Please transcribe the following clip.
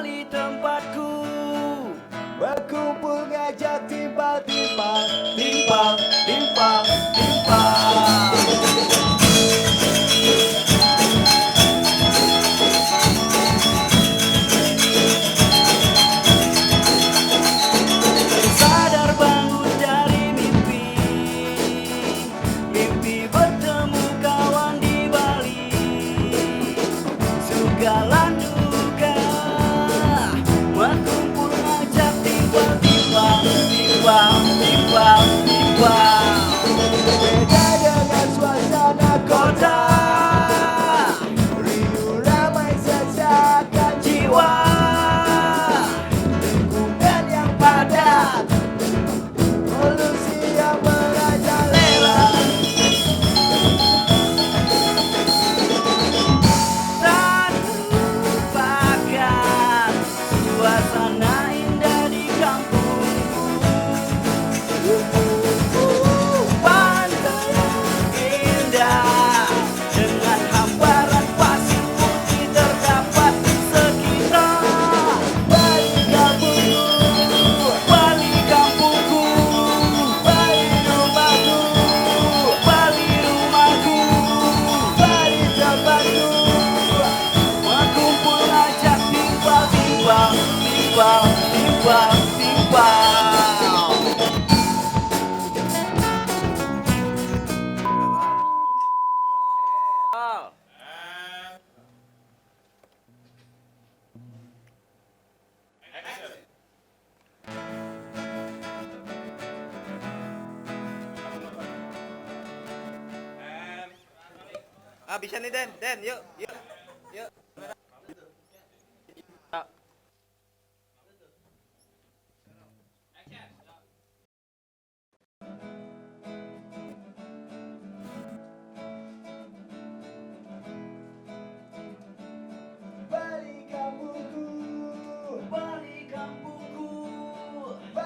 Bali tempatku. Berkumpul ngajak timpal-timpal, Timpal, timpal, timpal. Sadar bangun dari mimpi, mimpi bertemu kawan di Bali. Segala duka berkumpul ngajak timpal, timpal, timpal, timpal, timpal. beda dengan suasana kota. Riuh ramai sejakan Jiwa lingkungan yang padat, polusi yang merajalela. tak terlupakan suasana indah di kampungku. Pantai yang indah dengan hamparan pasir putih terdapat di sekitar. Bali kampungku, Bali kampungku, Bali rumahku, Bali rumahku. Bali tempatku. Berkumpul ajak timpal, timpal, timpal, timpal, timpal. Bisa nih Den, yuk.